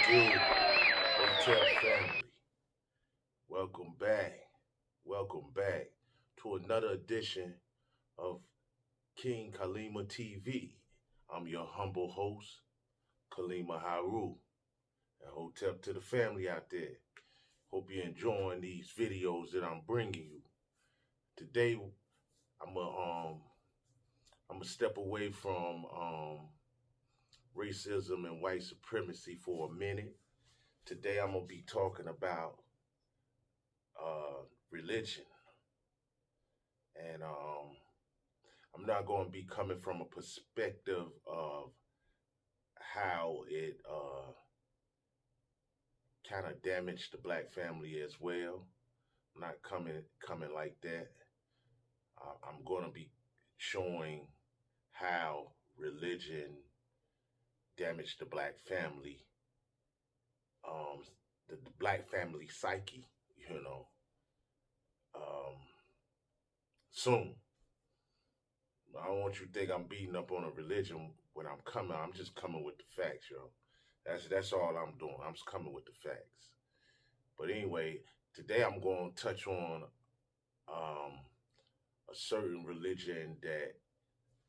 do, Hotel family? Welcome back. Welcome back to another edition of King Kaleema TV. I'm your humble host, Kaleema Heru. And hotel to the family out there. Hope you're enjoying these videos that I'm bringing you. Today, I'm gonna step away from racism and white supremacy for a minute. Today I'm gonna be talking about religion, and I'm not gonna be coming from a perspective of how it kind of damaged the black family as well. I'm not coming like that. I'm gonna be showing how religion damaged the black family, the black family psyche, soon. I don't want you to think I'm beating up on a religion when I'm coming. I'm just coming with the facts, yo. That's all I'm doing. I'm just coming with the facts. But anyway, today I'm going to touch on a certain religion that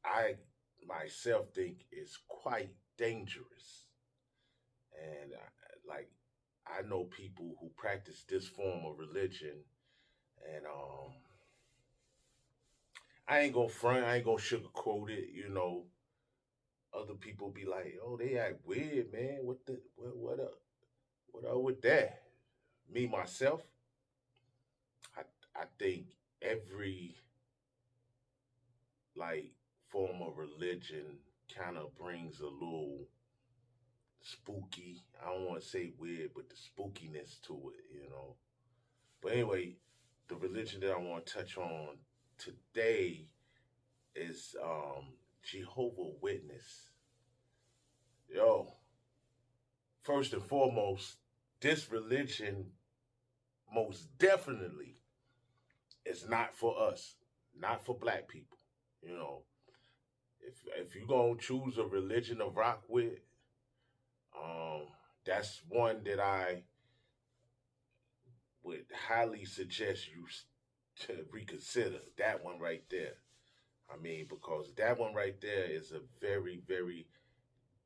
I myself think is quite dangerous. And I know people who practice this form of religion, and I ain't gonna front, I ain't gonna sugarcoat it, Other people be like, oh, they act weird, man. What up with that? Me, myself, I think every form of religion kind of brings a little spooky. I don't want to say weird, but the spookiness to it, But anyway, the religion that I want to touch on today is Jehovah Witness. Yo, first and foremost, this religion most definitely is not for us, not for black people. If you're gonna choose a religion to rock with, that's one that I would highly suggest you to reconsider. That one right there. I mean, because that one right there is a very, very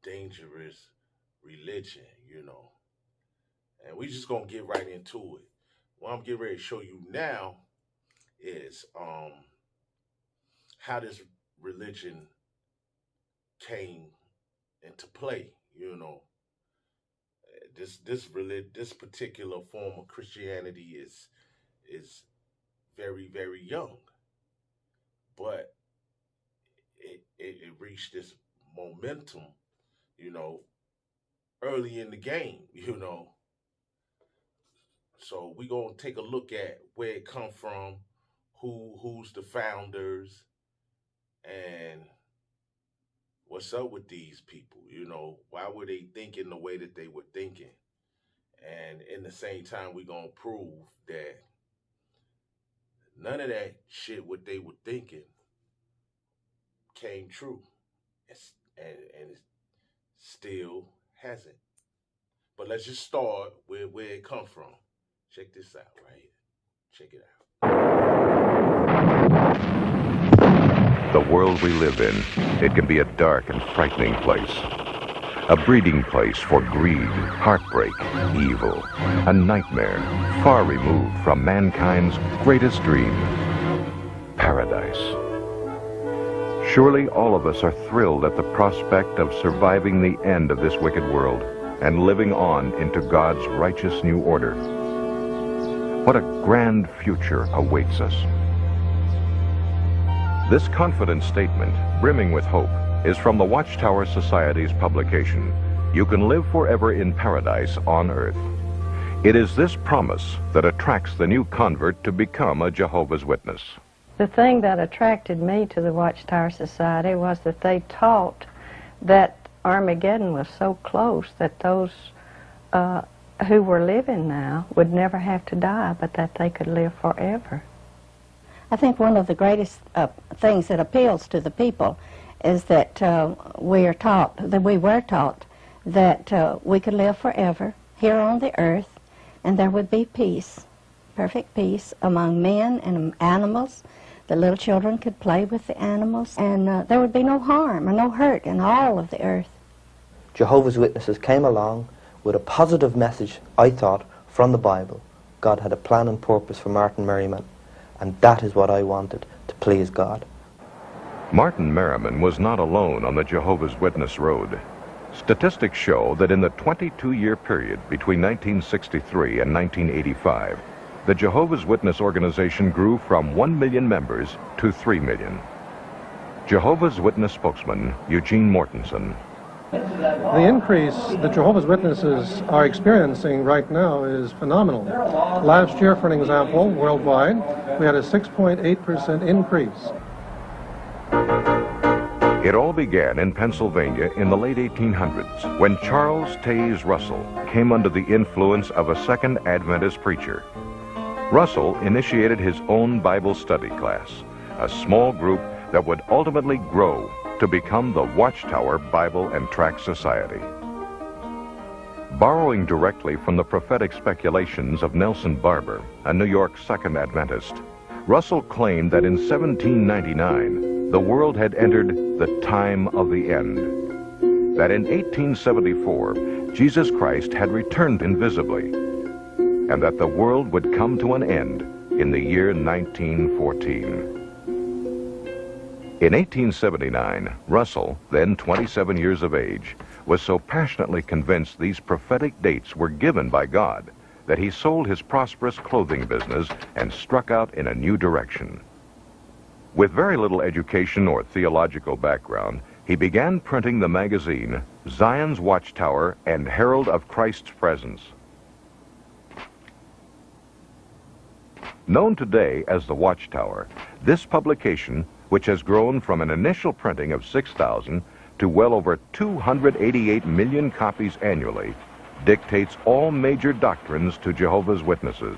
dangerous religion, And we just gonna get right into it. What I'm getting ready to show you now is how this religion came into play, This particular form of Christianity is very, very young, but it reached this momentum, early in the game, So we're gonna take a look at where it come from, who's the founders, and what's up with these people, Why were they thinking the way that they were thinking? And in the same time, we're gonna prove that none of that shit, what they were thinking, came true. And it still hasn't. But let's just start with where it come from. Check this out right here. Check it out. The world we live in, it can be a dark and frightening place. A breeding place for greed, heartbreak, evil. A nightmare far removed from mankind's greatest dream. Paradise. Surely all of us are thrilled at the prospect of surviving the end of this wicked world and living on into God's righteous new order. What a grand future awaits us. This confident statement, brimming with hope, is from the Watchtower Society's publication, You Can Live Forever in Paradise on Earth. It is this promise that attracts the new convert to become a Jehovah's Witness. The thing that attracted me to the Watchtower Society was that they taught that Armageddon was so close that those who were living now would never have to die, but that they could live forever. I think one of the greatest things that appeals to the people is that we were taught that we could live forever here on the earth, and there would be peace, perfect peace among men and animals. The little children could play with the animals, and there would be no harm or no hurt in all of the earth. Jehovah's Witnesses came along with a positive message, I thought, from the Bible. God had a plan and purpose for Martin Merriman, and that is what I wanted, to please God. Martin Merriman was not alone on the Jehovah's Witness road. Statistics show that in the 22-year period between 1963 and 1985, the Jehovah's Witness organization grew from 1 million members to 3 million. Jehovah's Witness spokesman Eugene Mortensen. The increase that Jehovah's Witnesses are experiencing right now is phenomenal. Last year, for an example, worldwide, we had a 6.8% increase. It all began in Pennsylvania in the late 1800s when Charles Taze Russell came under the influence of a Second Adventist preacher. Russell initiated his own Bible study class, a small group that would ultimately grow to become the Watchtower Bible and Tract Society. Borrowing directly from the prophetic speculations of Nelson Barber, a New York Second Adventist, Russell claimed that in 1799, the world had entered the time of the end. That in 1874, Jesus Christ had returned invisibly, and that the world would come to an end in the year 1914. In 1879, Russell, then 27 years of age, was so passionately convinced these prophetic dates were given by God that he sold his prosperous clothing business and struck out in a new direction. With very little education or theological background, he began printing the magazine Zion's Watchtower and Herald of Christ's Presence. Known today as the Watchtower, this publication, which has grown from an initial printing of 6,000 to well over 288 million copies annually, dictates all major doctrines to Jehovah's Witnesses.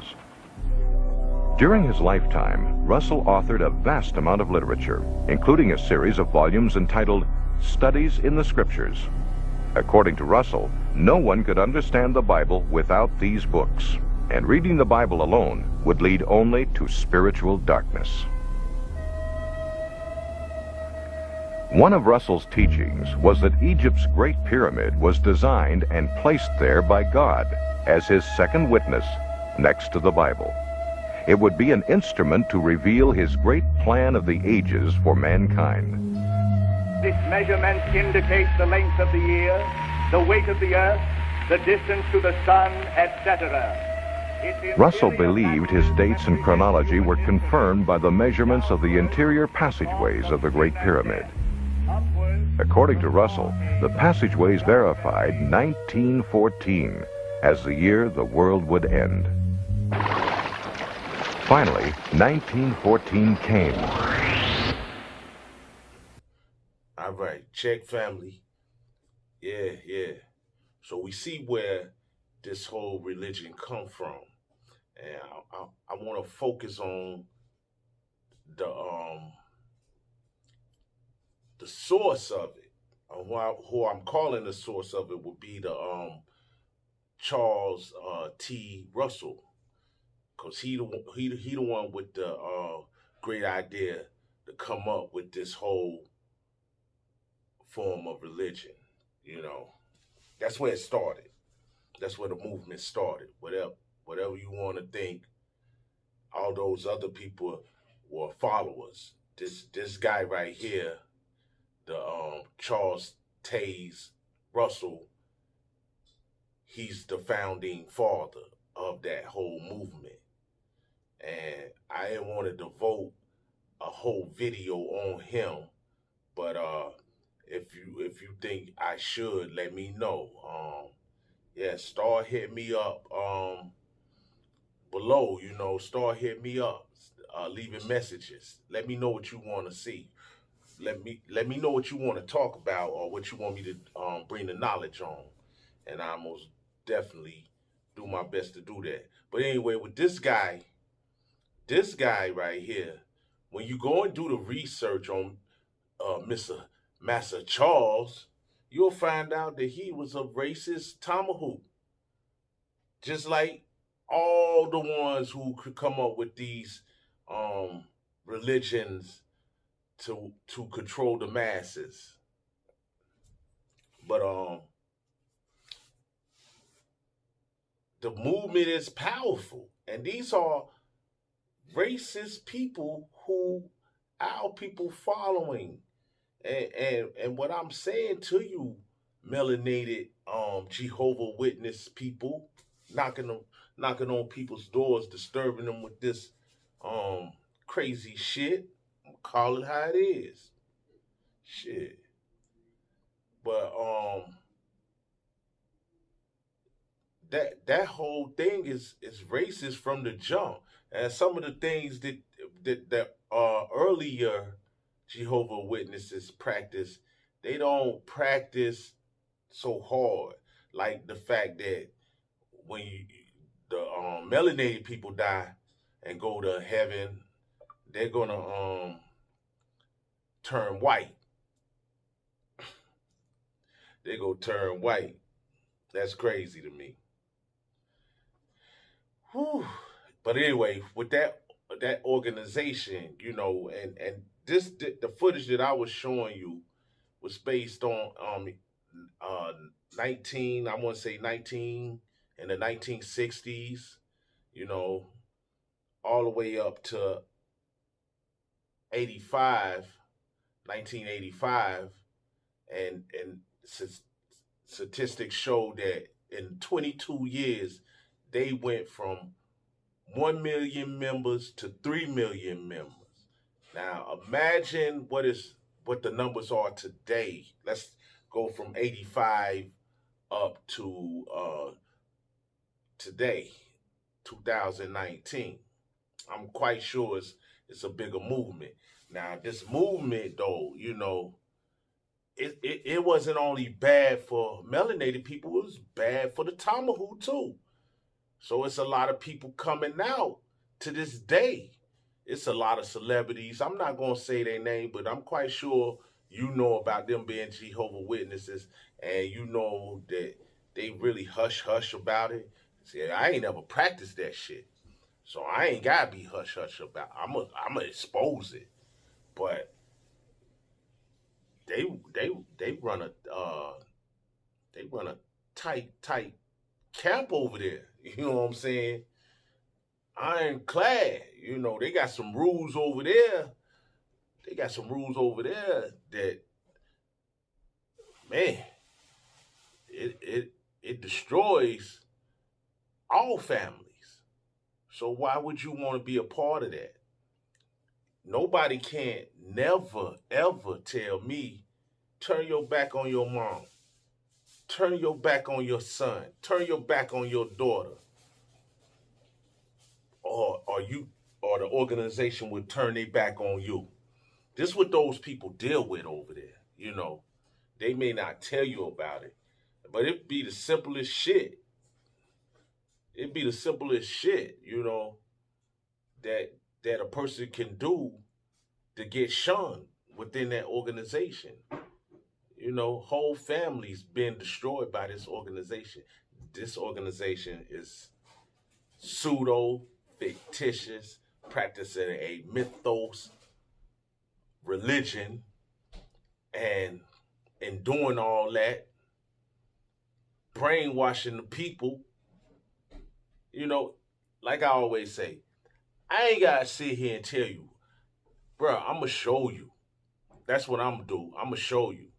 During his lifetime, Russell authored a vast amount of literature, including a series of volumes entitled Studies in the Scriptures. According to Russell, no one could understand the Bible without these books, and reading the Bible alone would lead only to spiritual darkness. One of Russell's teachings was that Egypt's Great Pyramid was designed and placed there by God as his second witness next to the Bible. It would be an instrument to reveal his great plan of the ages for mankind. This measurement indicates the length of the year, the weight of the earth, the distance to the sun, etc. Russell believed his dates and chronology were confirmed by the measurements of the interior passageways of the Great Pyramid. According to Russell, the passageways verified 1914 as the year the world would end. Finally, 1914 came. All right, check, family. Yeah. So we see where this whole religion come from. And I want to focus on the source of it. Who I'm calling the source of it would be the Charles T. Russell, because he the one with the great idea to come up with this whole form of religion. You know, that's where it started. That's where the movement started. Whatever you want to think, all those other people were followers. This guy right here, the Charles Taze Russell, he's the founding father of that whole movement. And I didn't want to devote a whole video on him, but if you think I should, let me know. Start hitting me up below, start hitting me up, leaving messages. Let me know what you want to see. Let me know what you want to talk about or what you want me to bring the knowledge on. And I most definitely do my best to do that. But anyway, with this guy right here, when you go and do the research on Master Charles, you'll find out that he was a racist tomahawk. Just like all the ones who could come up with these religions to control the masses. But the movement is powerful, and these are racist people who our people following. And what I'm saying to you, melanated Jehovah Witness people, knocking on people's doors, disturbing them with this crazy shit. Call it how it is. Shit. But that whole thing is racist from the jump. And some of the things that earlier Jehovah Witnesses practice, they don't practice so hard. Like the fact that when the melanated people die and go to heaven, they're gonna turn white. They go turn white. That's crazy to me. Whew. But anyway, with that organization, you know, and the footage that I was showing you was based on 19 in the 1960s, you know, all the way up to 1985, and statistics show that in 22 years they went from 1 million members to 3 million members. Now imagine what the numbers are today. Let's go from 85 up to today, 2019. I'm quite sure it's a bigger movement. Now this movement though, you know, it wasn't only bad for melanated people, it was bad for the tomahawk too. So it's a lot of people coming out to this day. It's a lot of celebrities. I'm not going to say their name, but I'm quite sure you know about them being Jehovah Witnesses, and you know that they really hush about it. See, I ain't never practiced that shit, so I ain't got to be hush about it. I'm gonna expose it. But they run a tight camp over there. You know what I'm saying? Ironclad. You know, they got some rules over there. That, man, it destroys all families. So why would you want to be a part of that? Nobody can never, ever tell me, turn your back on your mom. Turn your back on your son. Turn your back on your daughter. Or the organization would turn their back on you. This is what those people deal with over there. You know, they may not tell you about it, but it'd be the simplest shit. It'd be the simplest shit, you know, that a person can do to get shunned within that organization. You know, whole families being destroyed by this organization. This organization is pseudo, fictitious, practicing a mythos religion, and in doing all that, brainwashing the people. You know, like I always say, I ain't gotta sit here and tell you, bro, I'm gonna show you. That's what I'm gonna do. I'm gonna show you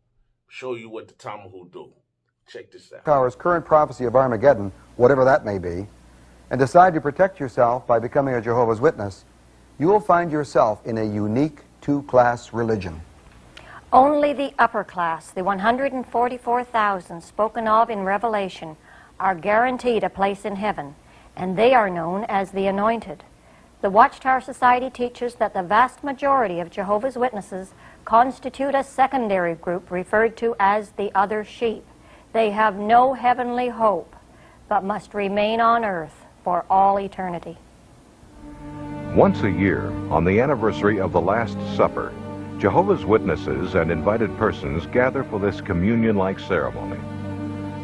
what the tomahawk do. Check this out. Power's current prophecy of Armageddon, whatever that may be, and decide to protect yourself by becoming a Jehovah's Witness, you will find yourself in a unique two-class religion. Only the upper class, the 144,000 spoken of in Revelation, are guaranteed a place in heaven, and they are known as the anointed. The Watchtower Society teaches that the vast majority of Jehovah's Witnesses constitute a secondary group referred to as the other sheep. They have no heavenly hope, but must remain on earth for all eternity. Once a year, on the anniversary of the Last Supper, Jehovah's Witnesses and invited persons gather for this communion-like ceremony.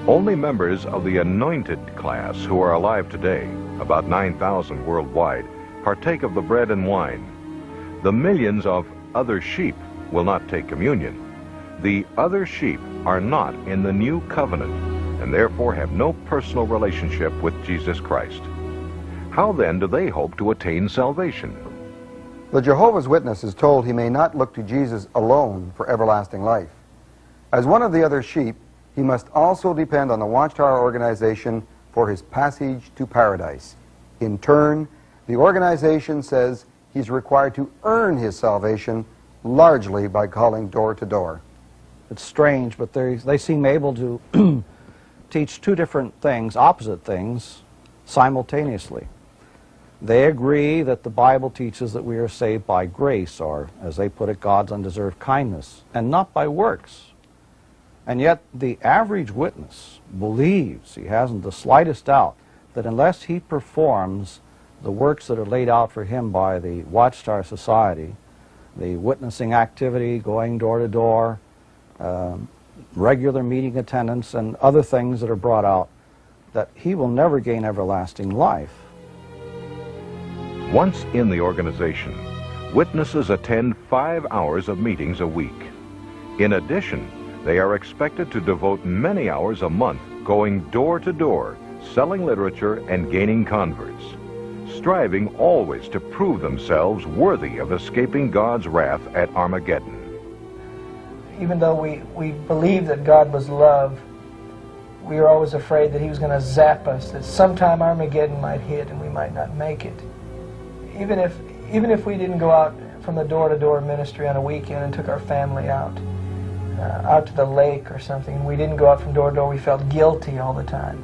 Only members of the anointed class who are alive today, about 9,000 worldwide, partake of the bread and wine. The millions of other sheep will not take communion. The other sheep are not in the new covenant and therefore have no personal relationship with Jesus Christ. How then do they hope to attain salvation? The Jehovah's Witness is told he may not look to Jesus alone for everlasting life. As one of the other sheep, he must also depend on the Watchtower organization for his passage to paradise. In turn, the organization says he's required to earn his salvation largely by calling door to door. It's strange, but they seem able to teach two different things, opposite things, simultaneously. They agree that the Bible teaches that we are saved by grace, or, as they put it, God's undeserved kindness, and not by works. And yet the average witness believes, he hasn't the slightest doubt, that unless he performs the works that are laid out for him by the Watchtower Society, the witnessing activity, going door to door, regular meeting attendance, and other things that are brought out, that he will never gain everlasting life. Once in the organization, witnesses attend 5 hours of meetings a week. In addition, they are expected to devote many hours a month going door to door, selling literature and gaining converts, striving always to prove themselves worthy of escaping God's wrath at Armageddon. Even though we believed that God was love, we were always afraid that he was going to zap us, that sometime Armageddon might hit and we might not make it. Even if we didn't go out from the door-to-door ministry on a weekend and took our family out to the lake or something, and we didn't go out from door to door, we felt guilty all the time.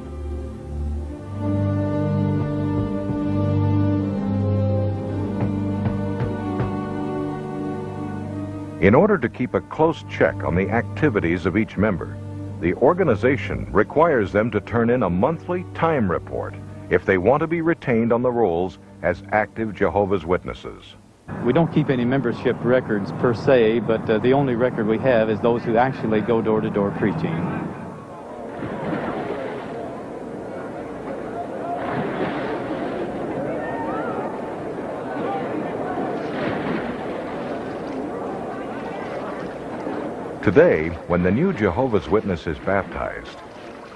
In order to keep a close check on the activities of each member, the organization requires them to turn in a monthly time report if they want to be retained on the rolls as active Jehovah's Witnesses. We don't keep any membership records per se, but the only record we have is those who actually go door to door preaching. Today, when the new Jehovah's Witness is baptized,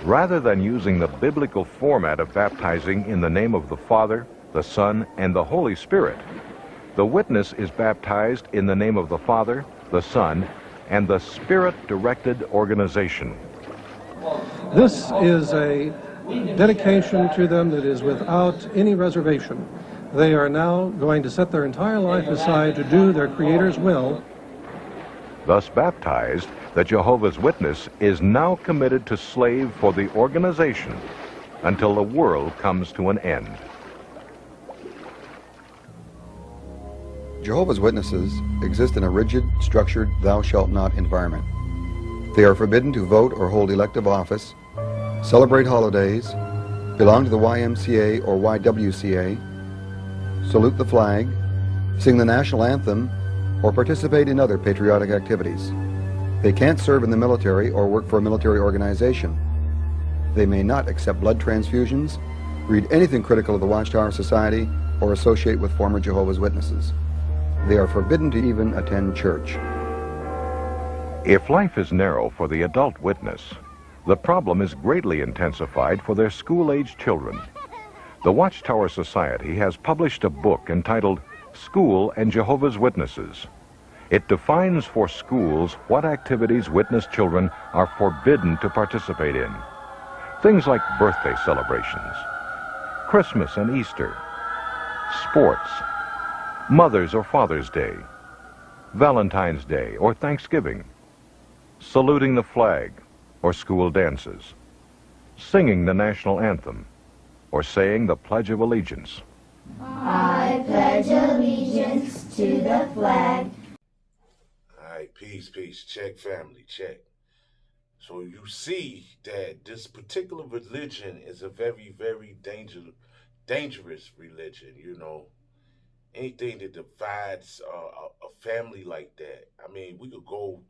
rather than using the biblical format of baptizing in the name of the Father, the Son, and the Holy Spirit, the witness is baptized in the name of the Father, the Son, and the Spirit-directed organization. This is a dedication to them that is without any reservation. They are now going to set their entire life aside to do their Creator's will. Thus baptized, the Jehovah's Witness is now committed to slave for the organization until the world comes to an end. Jehovah's Witnesses exist in a rigid, structured, thou shalt not environment. They are forbidden to vote or hold elective office, celebrate holidays, belong to the YMCA or YWCA, salute the flag, sing the national anthem, or participate in other patriotic activities. They can't serve in the military or work for a military organization. They may not accept blood transfusions, read anything critical of the Watchtower Society, or associate with former Jehovah's Witnesses. They are forbidden to even attend church. If life is narrow for the adult witness, the problem is greatly intensified for their school-age children. The Watchtower Society has published a book entitled School and Jehovah's Witnesses. It defines for schools what activities witness children are forbidden to participate in. Things like birthday celebrations, Christmas and Easter, sports, Mother's or Father's Day, Valentine's Day or Thanksgiving, saluting the flag or school dances, singing the national anthem, or saying the Pledge of Allegiance. I pledge allegiance to the flag. All right, peace, check, family, check. So you see that this particular religion is a very, very dangerous religion, you know. anything that divides a family like that. I mean, we could go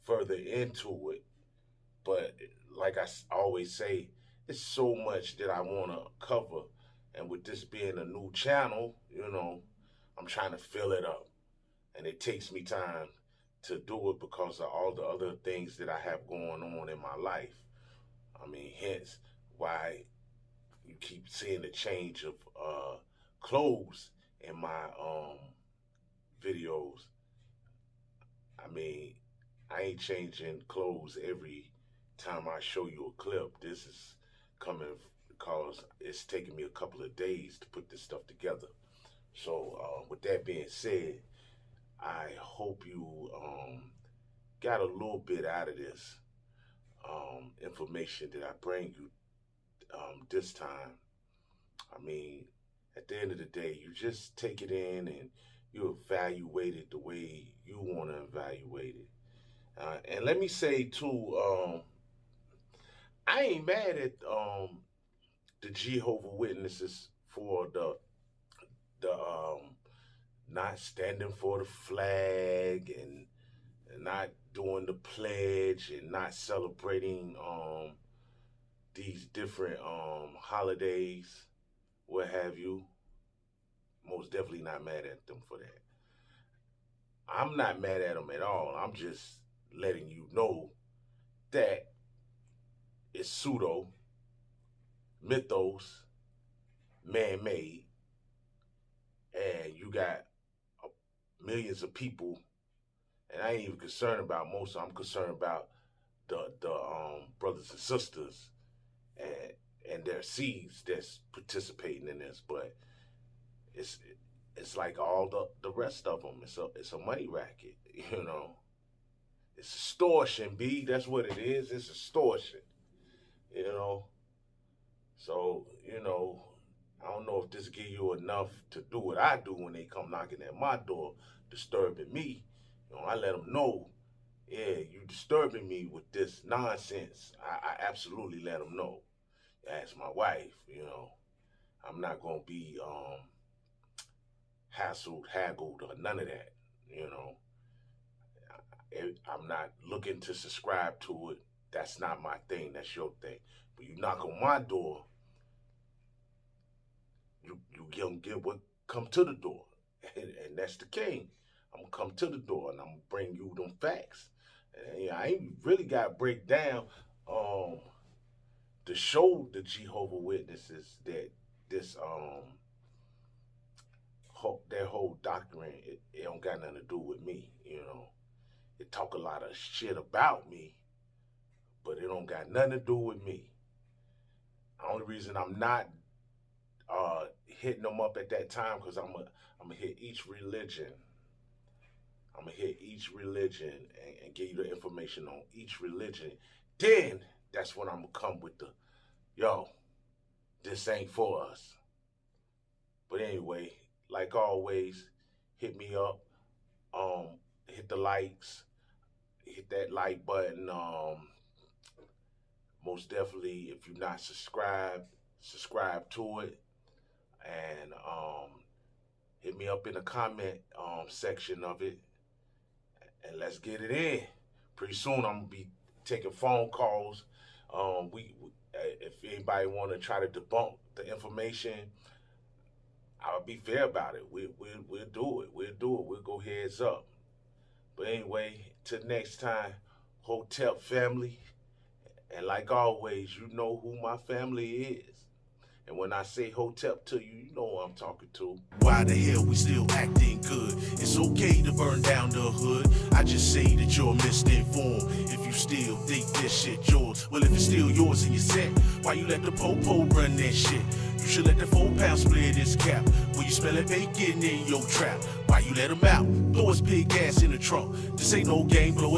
further into it, but like always say, it's so much that I want to cover. And with this being a new channel, you know, I'm trying to fill it up. And it takes me time to do it because of all the other things that I have going on in my life. I mean, hence why you keep seeing the change of clothes in my videos. I mean, I ain't changing clothes every time I show you a clip. This is coming because it's taking me a couple of days to put this stuff together. So with that being said, I hope you got a little bit out of this information that I bring you this time. I mean, at the end of the day, you just take it in and you evaluate it the way you want to evaluate it. And let me say too, I ain't mad at the Jehovah Witnesses for the not standing for the flag and not doing the pledge and not celebrating these different holidays, what have you. Most definitely not mad at them for that. I'm not mad at them at all. I'm just letting you know that it's pseudo, mythos, man-made, and you got millions of people, and I ain't even concerned about most of them. I'm concerned about the brothers and sisters and their seeds that's participating in this. But it's like all the rest of them. It's a money racket, you know. It's extortion, B. That's what it is. It's extortion, you know. So, you know, I don't know if this give you enough to do what I do when they come knocking at my door, disturbing me. You know, I let them know, yeah, you disturbing me with this nonsense. I absolutely let them know. Ask my wife, you know. I'm not going to be hassled, haggled, or none of that, you know. I'm not looking to subscribe to it. That's not my thing. That's your thing. But you knock on my door, you gonna get what come to the door. And that's the king. I'm gonna come to the door and I'm gonna bring you them facts. And I ain't really got to break down to show the Jehovah Witnesses that this their whole doctrine, it don't got nothing to do with me, you know. It talk a lot of shit about me, but it don't got nothing to do with me. The only reason I'm not hitting them up at that time, because I'm gonna hit each religion. I'm gonna hit each religion and give you the information on each religion. Then that's when I'm gonna come with the, yo, this ain't for us. But anyway, like always, hit me up. Hit the likes. Hit that like button. Most definitely, if you're not subscribed, subscribe to it. And hit me up in the comment section of it. And let's get it in. Pretty soon I'm gonna be taking phone calls. If anybody want to try to debunk the information, I'll be fair about it. We'll do it. We'll do it. We'll go heads up. But anyway, till next time, Hotep family. And like always, you know who my family is. And when I say Hotep to you, you know who I'm talking to. Why the hell we still acting good? It's okay to burn down the hood. I just say that you're misinformed. If you still think this shit yours, well, if it's still yours and you're set, why you let the po-po run that shit? You should let the 4-pound split his cap. When you smell it bacon in your trap, why you let him out? Throw his big ass in the trunk. This ain't no game, blow it.